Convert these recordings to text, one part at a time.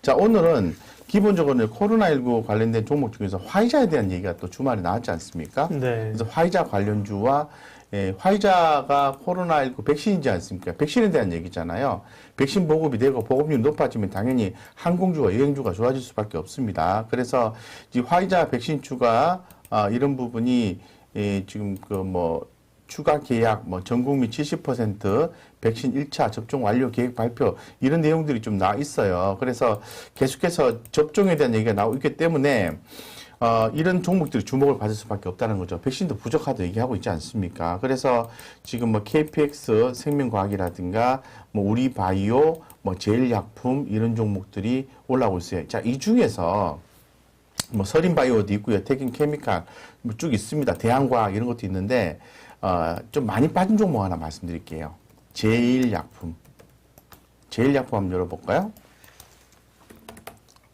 자, 오늘은 기본적으로 코로나19 관련된 종목 중에서 화이자에 대한 얘기가 또 주말에 나왔지 않습니까? 네. 그래서 화이자 관련주와 화이자가 코로나19 백신이지 않습니까? 백신에 대한 얘기잖아요. 백신 보급이 되고 보급률이 높아지면 당연히 항공주와 여행주가 좋아질 수밖에 없습니다. 그래서 이 화이자 백신주가 이런 부분이 지금 추가 계약, 전 국민 70% 백신 1차 접종 완료 계획 발표, 이런 내용들이 좀 나와 있어요. 그래서 계속해서 접종에 대한 얘기가 나오고 있기 때문에, 이런 종목들이 주목을 받을 수밖에 없다는 거죠. 백신도 부족하다 얘기하고 있지 않습니까? 그래서 지금 KPX 생명과학이라든가, 우리바이오, 제일약품, 이런 종목들이 올라오고 있어요. 자, 이 중에서, 서린바이오도 있고요. 태균케미칼, 쭉 있습니다. 대한과학, 이런 것도 있는데, 좀 많이 빠진 종목 하나 말씀드릴게요. 제일약품. 제일약품 한번 열어볼까요?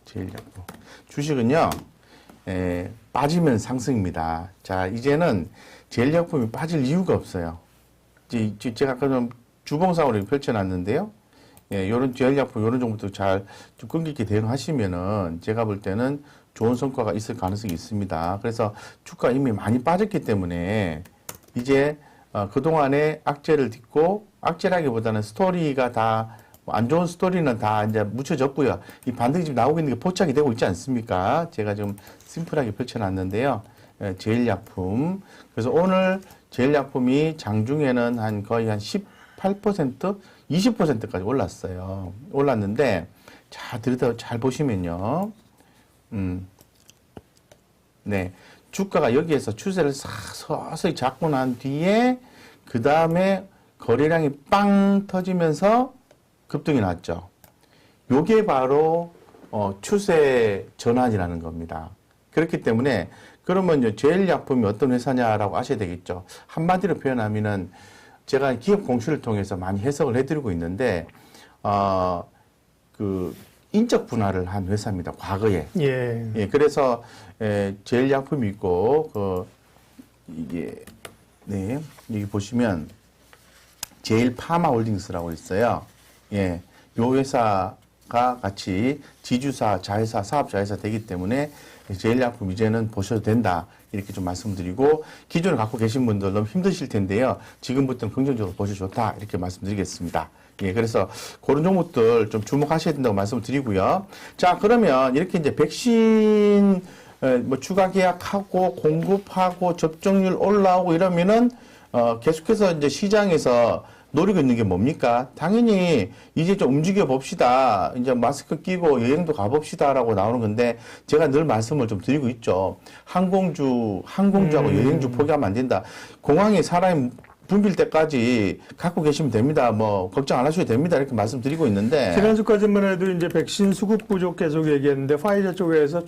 제일약품. 주식은요, 빠지면 상승입니다. 자, 이제는 제일약품이 빠질 이유가 없어요. 제가 아까 좀 주봉상으로 펼쳐놨는데요. 요런 제일약품, 요런 종목도 잘 좀 끈기 있게 대응하시면은 제가 볼 때는 좋은 성과가 있을 가능성이 있습니다. 그래서 주가 이미 많이 빠졌기 때문에 이제 그동안에 악재를 딛고, 악재라기보다는 스토리가 다, 안 좋은 스토리는 다 이제 묻혀졌고요. 이 반등이 지금 나오고 있는 게 포착이 되고 있지 않습니까? 제가 좀 심플하게 펼쳐놨는데요. 제일약품. 그래서 오늘 제일약품이 장중에는 거의 한 18%, 20%까지 올랐어요. 올랐는데, 자, 잘 보시면요. 네. 주가가 여기에서 추세를 서서히 잡고 난 뒤에 그 다음에 거래량이 빵 터지면서 급등이 났죠. 요게 바로 추세 전환이라는 겁니다. 그렇기 때문에 그러면 제일약품이 어떤 회사냐라고 아셔야 되겠죠. 한마디로 표현하면은 제가 기업 공시를 통해서 많이 해석을 해드리고 있는데 인적 분할을 한 회사입니다. 과거에. 예. 그래서 제일약품이 있고 여기 보시면 제일파마홀딩스라고 있어요. 예. 요 회사가 같이 지주사, 자회사, 사업자회사 되기 때문에 제일약품 이제는 보셔도 된다. 이렇게 좀 말씀드리고, 기존에 갖고 계신 분들 너무 힘드실 텐데요. 지금부터는 긍정적으로 보셔도 좋다. 이렇게 말씀드리겠습니다. 예, 그래서 그런 종목들 좀 주목하셔야 된다고 말씀을 드리고요. 자, 그러면 이렇게 이제 백신 추가 계약하고 공급하고 접종률 올라오고 이러면은 계속해서 이제 시장에서 노리고 있는 게 뭡니까? 당연히 이제 좀 움직여 봅시다. 이제 마스크 끼고 여행도 가봅시다라고 나오는 건데, 제가 늘 말씀을 좀 드리고 있죠. 항공주하고 여행주 포기하면 안 된다. 공항에 사람이 붐빌 때까지 갖고 계시면 됩니다. 걱정 안 하셔도 됩니다. 이렇게 말씀드리고 있는데. 지난주까지만 해도 이제 백신 수급 부족 계속 얘기했는데, 파이자 쪽에서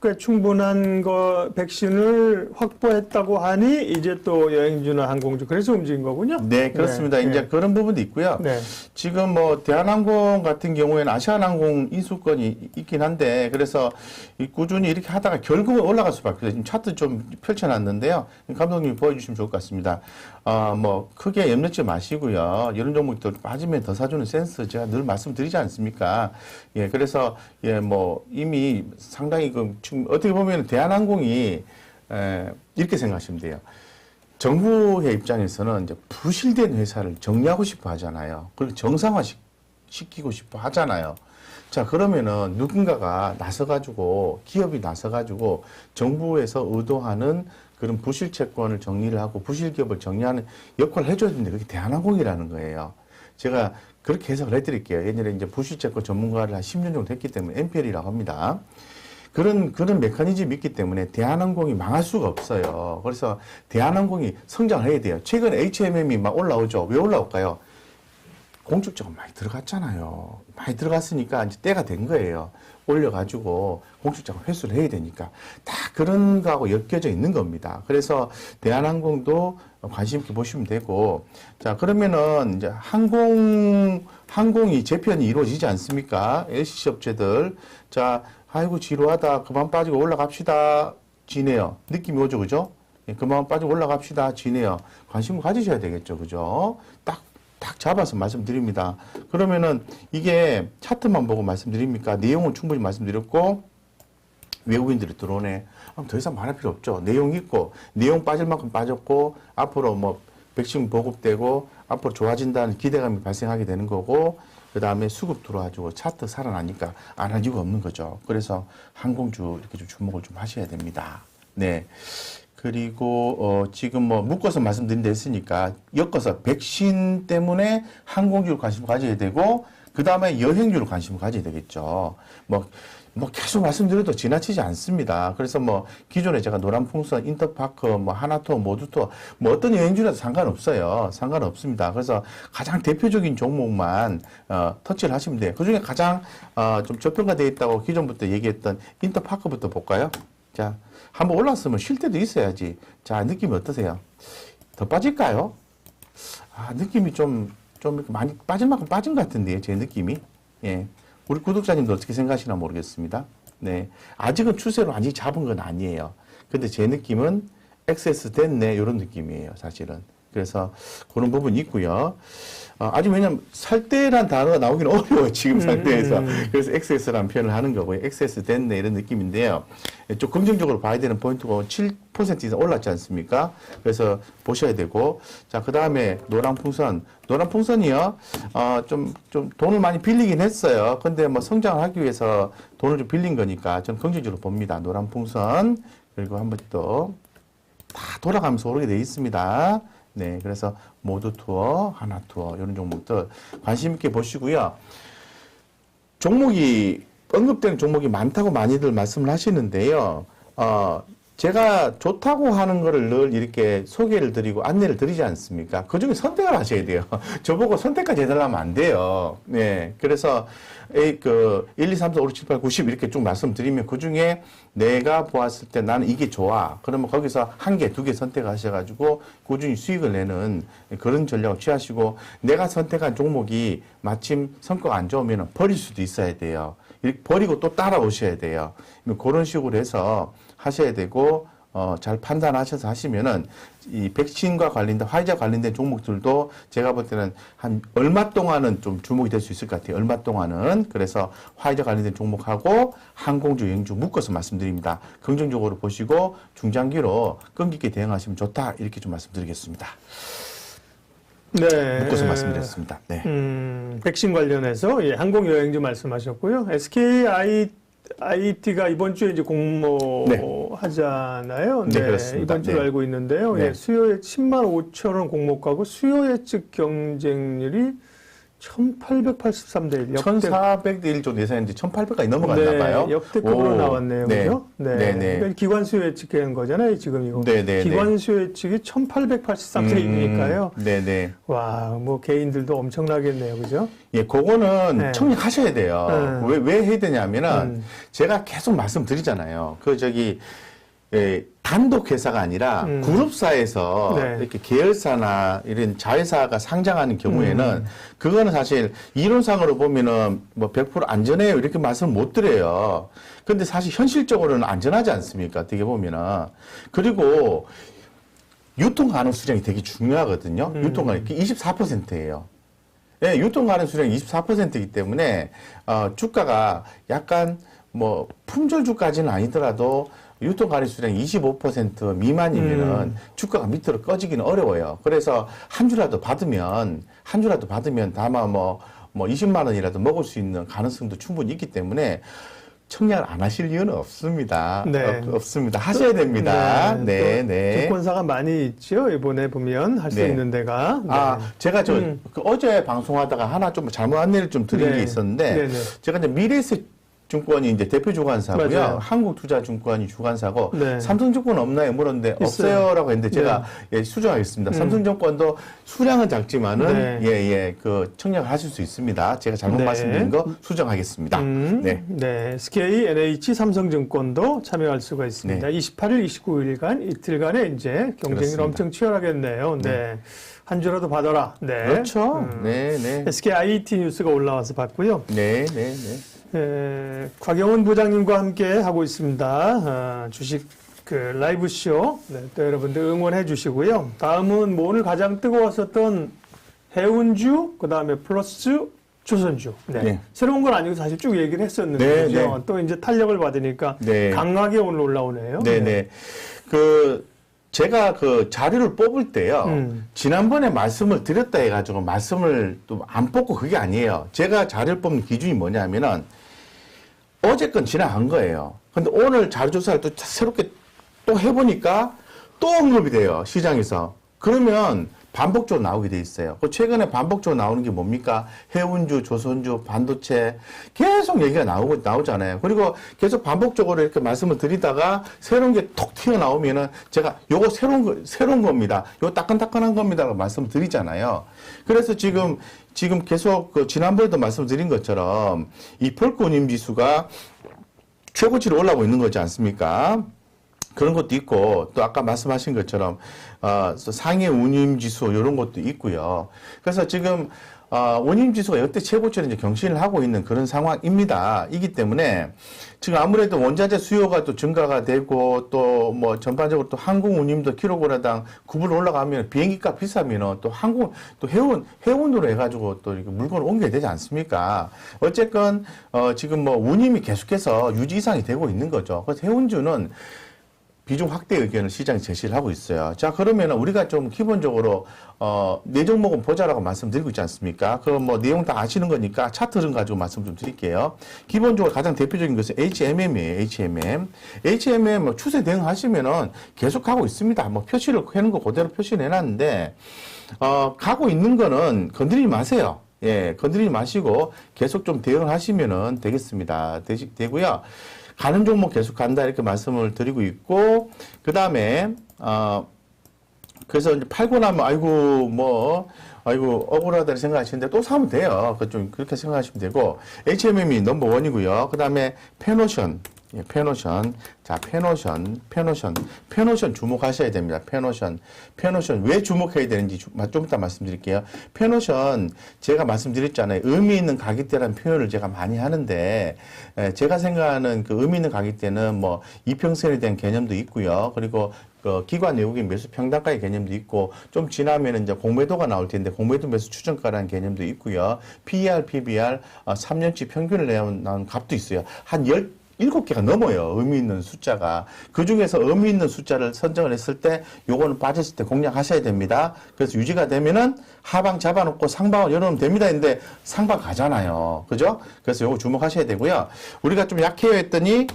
꽤 충분한 백신을 확보했다고 하니, 이제 또 여행주나 항공주, 그래서 움직인 거군요. 네, 그렇습니다. 네. 이제 그런 부분도 있고요. 네. 지금 대한항공 같은 경우에는 아시아나항공 인수권이 있긴 한데, 그래서 꾸준히 이렇게 하다가 결국은 올라갈 수밖에 없어요. 지금 차트 좀 펼쳐놨는데요. 감독님이 보여주시면 좋을 것 같습니다. 크게 염려치 마시고요. 이런 종목들 빠지면 더 사주는 센스 제가 늘 말씀드리지 않습니까? 예, 그래서, 이미 상당히 지금 어떻게 보면 대한항공이, 이렇게 생각하시면 돼요. 정부의 입장에서는 이제 부실된 회사를 정리하고 싶어 하잖아요. 그리고 정상화 시키고 싶어 하잖아요. 자, 그러면은 누군가가 나서가지고, 기업이 나서가지고 정부에서 의도하는 그런 부실 채권을 정리를 하고 부실 기업을 정리하는 역할을 해줘야 되는데, 그게 대한항공이라는 거예요. 제가 그렇게 해석을 해드릴게요. 옛날에 이제 부실 채권 전문가를 한 10년 정도 했기 때문에 NPL이라고 합니다. 그런 메커니즘이 있기 때문에 대한항공이 망할 수가 없어요. 그래서 대한항공이 성장을 해야 돼요. 최근에 HMM이 막 올라오죠. 왜 올라올까요? 공적자금 많이 들어갔잖아요. 많이 들어갔으니까 이제 때가 된 거예요. 올려가지고 공적자금 회수를 해야 되니까. 다 그런 거하고 엮여져 있는 겁니다. 그래서 대한항공도 관심 있게 보시면 되고. 자, 그러면은 이제 항공이 재편이 이루어지지 않습니까? LCC 업체들. 자, 아이고, 지루하다. 그만 빠지고 올라갑시다. 지네요. 느낌이 오죠, 그죠? 예, 그만 빠지고 올라갑시다. 지네요. 관심을 가지셔야 되겠죠, 그죠? 딱 잡아서 말씀드립니다. 그러면은 이게 차트만 보고 말씀드립니까? 내용은 충분히 말씀드렸고 외국인들이 들어오네. 그럼 더 이상 말할 필요 없죠. 내용 있고 내용 빠질 만큼 빠졌고 앞으로 뭐 백신 보급되고 앞으로 좋아진다는 기대감이 발생하게 되는 거고 그 다음에 수급 들어와가지고 차트 살아나니까 안 할 이유가 없는 거죠. 그래서 항공주 이렇게 좀 주목을 좀 하셔야 됩니다. 네. 그리고 지금 뭐 묶어서 말씀드린 데 있으니까 엮어서 백신 때문에 항공주를 관심을 가져야 되고 그 다음에 여행주를 관심을 가져야 되겠죠. 뭐 계속 말씀드려도 지나치지 않습니다. 그래서 뭐 기존에 제가 노란풍선, 인터파크, 뭐 하나투어, 모두투어 뭐 어떤 여행주라도 상관없어요. 상관없습니다. 그래서 가장 대표적인 종목만 터치를 하시면 돼요. 그중에 가장 좀 저평가되어 있다고 기존부터 얘기했던 인터파크부터 볼까요? 자, 한번 올랐으면 쉴 때도 있어야지. 자, 느낌이 어떠세요? 더 빠질까요? 느낌이 좀 이렇게 많이 빠질 만큼 빠진 것 같은데요, 제 느낌이. 예. 우리 구독자님도 어떻게 생각하시나 모르겠습니다. 네. 아직은 추세로 완전히 잡은 건 아니에요. 근데 제 느낌은 액세스 됐네, 이런 느낌이에요, 사실은. 그래서 그런 부분이 있고요. 아직 왜냐면 살 때란 단어가 나오기는 어려워요, 지금 상태에서. 그래서 XS라는 표현을 하는 거고요. XS 됐네, 이런 느낌인데요. 좀 긍정적으로 봐야 되는 포인트가 7% 이상 올랐지 않습니까? 그래서 보셔야 되고. 자, 그 다음에 노란풍선. 노란풍선이요, 좀 돈을 많이 빌리긴 했어요. 근데 뭐 성장을 하기 위해서 돈을 좀 빌린 거니까 저는 긍정적으로 봅니다. 노란풍선. 그리고 한번 또 다 돌아가면서 오르게 되어 있습니다. 네, 그래서 모두 투어, 하나 투어 이런 종목들 관심 있게 보시고요. 종목이 언급되는 종목이 많다고 많이들 말씀을 하시는데요. 제가 좋다고 하는 거를 늘 이렇게 소개를 드리고 안내를 드리지 않습니까? 그 중에 선택을 하셔야 돼요. 저보고 선택까지 해달라면 안 돼요. 네. 그래서, 1, 2, 3, 4, 5, 6, 7, 8, 90 이렇게 쭉 말씀드리면 그 중에 내가 보았을 때 나는 이게 좋아. 그러면 거기서 한 개, 두 개 선택하셔가지고 꾸준히 수익을 내는 그런 전략을 취하시고 내가 선택한 종목이 마침 성과가 안 좋으면 버릴 수도 있어야 돼요. 이렇게 버리고 또 따라오셔야 돼요. 그런 식으로 해서 하셔야 되고, 잘 판단하셔서 하시면은, 이 백신과 관련된, 화이자 관련된 종목들도 제가 볼 때는 한 얼마 동안은 좀 주목이 될 수 있을 것 같아요. 얼마 동안은. 그래서 화이자 관련된 종목하고 항공주, 여행주 묶어서 말씀드립니다. 긍정적으로 보시고 중장기로 끈기 있게 대응하시면 좋다. 이렇게 좀 말씀드리겠습니다. 네. 묶어서 말씀드렸습니다. 네. 백신 관련해서 예, 항공여행주 말씀하셨고요. SKIT가 이번 주에 이제 공모하잖아요. 네, 그렇습니다. 이번 주로 네. 알고 있는데요. 네. 예, 수요 10만 5천 원 공모가고 수요 예측 경쟁률이 1883대 1. 1400대 1 정도 예상했는데 1800까지 넘어갔나 봐요. 역대급으로 나왔네요. 네. 그죠? 네. 네. 그러니까 기관 수요 예측한 거잖아요, 지금 이거. 네. 기관 수요 예측이 1883대 1이니까요. 네네. 와, 뭐 개인들도 엄청나겠네요. 그죠? 예, 그거는 네. 청약하셔야 돼요. 네. 왜 해야 되냐면은 제가 계속 말씀드리잖아요. 단독 회사가 아니라 그룹사에서 네. 이렇게 계열사나 이런 자회사가 상장하는 경우에는 그거는 사실 이론상으로 보면은 뭐 100% 안전해요 이렇게 말씀을 못 드려요. 근데 사실 현실적으로는 안전하지 않습니까? 어떻게 보면은. 그리고 유통 가능 수량이 되게 중요하거든요. 유통 가능 24%예요. 예, 유통 가능 수량이 24%이기 때문에 주가가 약간 뭐 품절 주까지는 아니더라도 유통 가능 수량이 25% 미만이면은 주가가 밑으로 꺼지기는 어려워요. 그래서 한 주라도 받으면 다만 뭐 20만 원이라도 먹을 수 있는 가능성도 충분히 있기 때문에 청약을 안 하실 이유는 없습니다. 네. 없습니다. 하셔야 됩니다. 네. 증권사가 많이 있죠. 이번에 보면 할 수 네. 있는 데가. 네. 제가 그 어제 방송하다가 하나 좀 잘못 안내를 좀 드린 네. 게 있었는데 네네. 제가 이제 미래에셋 증권이 이제 대표 주관사고요. 맞아요. 한국투자증권이 주관사고 네. 삼성증권 없나요? 물었는데 있어요. 없어요라고 했는데 제가 예, 수정하겠습니다. 삼성증권도 수량은 작지만은 그 청약을 하실 수 있습니다. 제가 잘못 말씀드린 거 수정하겠습니다. 네. SK, NH, 삼성증권도 참여할 수가 있습니다. 28일, 29일간 이틀간의 이제 경쟁이 그렇습니다. 엄청 치열하겠네요. 네. 한 주라도 받아라. 네. 그렇죠. 네. SK IT 뉴스가 올라와서 봤고요. 네. 곽영훈 부장님과 함께 하고 있습니다. 주식 라이브 쇼. 네, 또 여러분들 응원해 주시고요. 다음은 뭐 오늘 가장 뜨거웠었던 해운주, 그 다음에 플러스 조선주. 네. 네. 새로운 건 아니고 사실 쭉 얘기를 했었는데, 네, 그죠? 네. 또 이제 탄력을 받으니까 네. 강하게 오늘 올라오네요. 네네. 제가 그 자료를 뽑을 때요. 지난번에 말씀을 드렸다 해가지고 말씀을 또 안 뽑고 그게 아니에요. 제가 자료를 뽑는 기준이 뭐냐면은 어제 건 지나간 거예요. 근데 오늘 자료 조사를 또 새롭게 또 해보니까 또 언급이 돼요. 시장에서. 그러면 반복적으로 나오게 돼 있어요. 그 최근에 반복적으로 나오는 게 뭡니까? 해운주, 조선주, 반도체 계속 얘기가 나오잖아요. 그리고 계속 반복적으로 이렇게 말씀을 드리다가 새로운 게 톡 튀어나오면은 제가 요거 새로운 겁니다. 요거 따끈따끈한 겁니다라고 말씀을 드리잖아요. 그래서 지금 계속 그 지난번에도 말씀드린 것처럼 이 폴크 운임 지수가 최고치로 올라오고 있는 거지 않습니까? 그런 것도 있고 또 아까 말씀하신 것처럼 상해 운임지수 이런 것도 있고요. 그래서 지금 운임지수가 역대 최고치를 이제 경신을 하고 있는 그런 상황입니다. 이기 때문에 지금 아무래도 원자재 수요가 또 증가가 되고 또 뭐 전반적으로 또 항공 운임도 킬로그램당 9불 올라가면 비행기값 비싸면 또 해운으로 해가지고 또 이렇게 물건을 옮겨야 되지 않습니까? 어쨌건 지금 뭐 운임이 계속해서 유지 이상이 되고 있는 거죠. 그래서 해운주는 비중 확대 의견을 시장이 제시를 하고 있어요. 자, 그러면 우리가 좀 기본적으로, 네 종목은 보자라고 말씀드리고 있지 않습니까? 그럼 뭐 내용 다 아시는 거니까 차트 좀 가지고 말씀 좀 드릴게요. 기본적으로 가장 대표적인 것은 HMM이에요, HMM. HMM 뭐 추세 대응하시면은 계속 가고 있습니다. 뭐 표시를 해놓은 거 그대로 표시를 해놨는데, 가고 있는 거는 건드리지 마세요. 예, 건드리지 마시고 계속 좀 대응을 하시면은 되겠습니다. 되고요. 가는 종목 계속 간다 이렇게 말씀을 드리고 있고 그 다음에 그래서 이제 팔고 나면 아이고 억울하다 생각하시는데 또 사면 돼요. 좀 그렇게 생각하시면 되고 HMM이 넘버 원이고요. 그 다음에 페노션. 예, 페노션. 자, 페노션 주목하셔야 됩니다. 페노션 왜 주목해야 되는지 좀 이따 말씀드릴게요. 페노션 제가 말씀드렸잖아요. 의미 있는 가격대라는 표현을 제가 많이 하는데 제가 생각하는 그 의미 있는 가격대는 뭐 이평선에 대한 개념도 있고요. 그리고 그 기관 외국인 매수 평단가의 개념도 있고 좀 지나면 이제 공매도가 나올 텐데 공매도 매수 추정가라는 개념도 있고요. PER, PBR 3년치 평균을 나온 값도 있어요. 한 7개가 넘어요. 의미 있는 숫자가. 그 중에서 의미 있는 숫자를 선정을 했을 때 요거는 빠졌을 때 공략하셔야 됩니다. 그래서 유지가 되면은 하방 잡아놓고 상방을 열어놓으면 됩니다. 근데 상방 가잖아요. 그죠? 그래서 요거 주목하셔야 되고요. 우리가 좀 약해요 했더니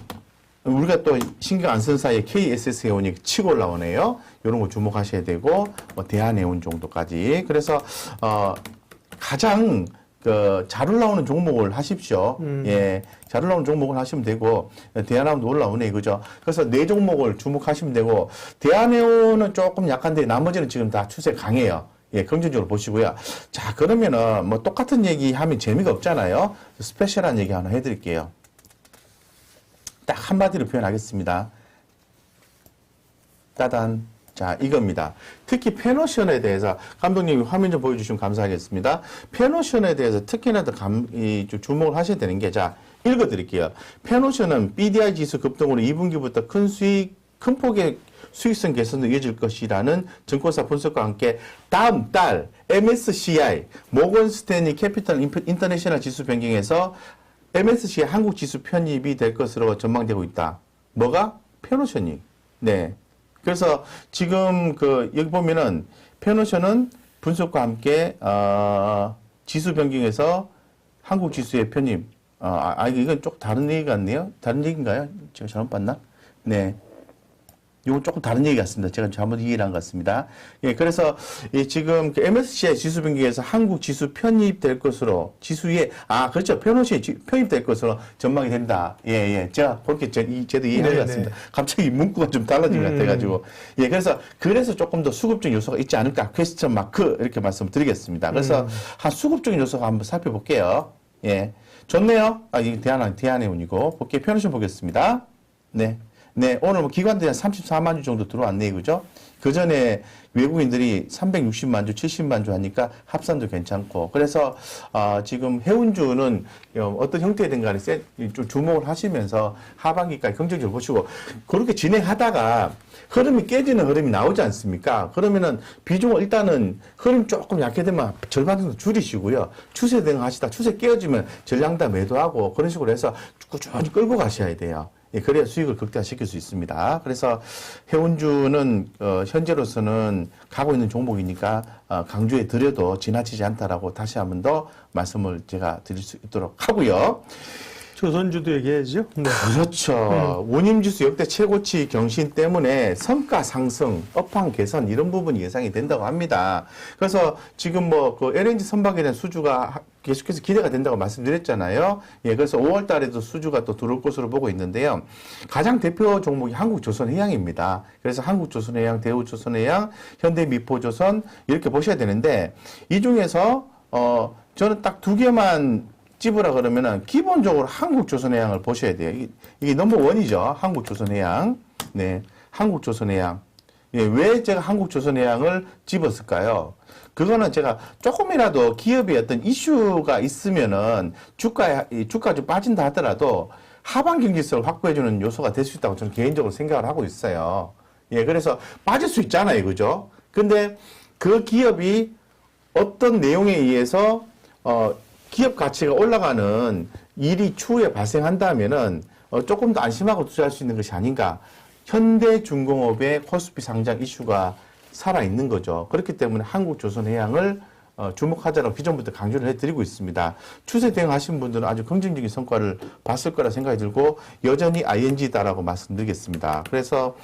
우리가 또 신경 안 쓴 사이에 KSS해운이 치고 올라오네요. 요런 거 주목하셔야 되고 뭐 대한해운 정도까지. 그래서 가장 잘 올라오는 종목을 하십시오. 예. 잘 올라오는 종목을 하시면 되고, 대한해운도 올라오네, 그죠? 그래서 네 종목을 주목하시면 되고, 대한해운은 조금 약한데, 나머지는 지금 다 추세 강해요. 예, 긍정적으로 보시고요. 자, 그러면은, 뭐, 똑같은 얘기 하면 재미가 없잖아요. 스페셜한 얘기 하나 해드릴게요. 딱 한마디로 표현하겠습니다. 따단. 자, 이겁니다. 특히 페노션에 대해서 감독님 화면 좀 보여주시면 감사하겠습니다. 페노션에 대해서 특히나 더 주목을 하셔야 되는 게, 자, 읽어드릴게요. 페노션은 BDI 지수 급등으로 2분기부터 큰 폭의 수익성 개선으로 이어질 것이라는 증권사 분석과 함께 다음 달 MSCI, 모건 스탠리 캐피털 인터내셔널 지수 변경에서 MSCI 한국 지수 편입이 될 것으로 전망되고 있다. 뭐가? 페노션이. 네. 그래서 지금 여기 보면은 페노션은 분석과 함께 지수 변경에서 한국 지수의 편입. 이건 조금 다른 얘기 같네요. 다른 얘기인가요? 제가 잘못 봤나? 네. 이건 조금 다른 얘기 같습니다. 제가 잘못 이해를 한 것 같습니다. 예, 그래서 지금 MSCI 지수 변경에서 한국 지수 편입될 것으로 지수에 그렇죠. 페노션이 편입될 것으로 전망이 된다. 예. 제가 그렇게 저도 이해한 것 같습니다. 갑자기 문구가 좀 달라진 것 같아가지고. 예, 그래서 조금 더 수급적인 요소가 있지 않을까? 퀘스천 마크 이렇게 말씀드리겠습니다. 그래서 한 수급적인 요소가 한번 살펴볼게요. 예, 좋네요. 이 대한해운이고 볼게요. 페노션 보겠습니다. 네. 네, 오늘 뭐 기관들이 한 34만 주 정도 들어왔네요. 그죠? 그 전에 외국인들이 360만 주, 70만 주 하니까 합산도 괜찮고. 그래서, 지금 해운주는 어떤 형태든 간에 좀 주목을 하시면서 하반기까지 긍정적으로 보시고, 그렇게 진행하다가 흐름이 깨지는 흐름이 나오지 않습니까? 그러면은 비중을 일단은 흐름 조금 약해되면 절반 정도 줄이시고요. 추세 대응하시다 추세 깨어지면 전량 다 매도하고 그런 식으로 해서 꾸준히 끌고 가셔야 돼요. 예, 그래야 수익을 극대화시킬 수 있습니다. 그래서 해운주는 현재로서는 가고 있는 종목이니까 강조해 드려도 지나치지 않다라고 다시 한 번 더 말씀을 제가 드릴 수 있도록 하고요. 조선주도 얘기해야죠. 네. 그렇죠. 원임지수 역대 최고치 경신 때문에 성과 상승, 업황 개선 이런 부분이 예상이 된다고 합니다. 그래서 지금 뭐 그 LNG 선박에 대한 수주가 계속해서 기대가 된다고 말씀드렸잖아요. 예, 그래서 5월 달에도 수주가 또 들어올 것으로 보고 있는데요. 가장 대표 종목이 한국조선해양입니다. 그래서 한국조선해양, 대우조선해양, 현대미포조선 이렇게 보셔야 되는데 이 중에서 저는 딱 두 개만 찝으라 그러면은 기본적으로 한국조선해양을 보셔야 돼요. 이게 넘버 원이죠. 한국조선해양. 네. 한국조선해양. 예, 왜 제가 한국조선해양을 집었을까요? 그거는 제가 조금이라도 기업의 어떤 이슈가 있으면은 주가 좀 빠진다 하더라도 하반 경제성을 확보해주는 요소가 될 수 있다고 저는 개인적으로 생각을 하고 있어요. 예, 그래서 빠질 수 있잖아요. 그죠? 근데 그 기업이 어떤 내용에 의해서, 기업 가치가 올라가는 일이 추후에 발생한다면은 조금 더 안심하고 투자할 수 있는 것이 아닌가. 현대중공업의 코스피 상장 이슈가 살아있는 거죠. 그렇기 때문에 한국조선해양을 주목하자라고 기존부터 강조를 해드리고 있습니다. 추세 대응하신 분들은 아주 긍정적인 성과를 봤을 거라 생각이 들고 여전히 ING다라고 말씀드리겠습니다. 그래서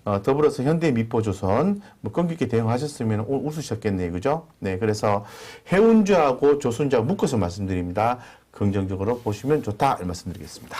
더불어서 현대미포조선 뭐 끈기 있게 대응하셨으면 웃으셨겠네요. 그죠? 네, 그래서 해운주하고 조선주하고 묶어서 말씀드립니다. 긍정적으로 보시면 좋다 이 말씀드리겠습니다.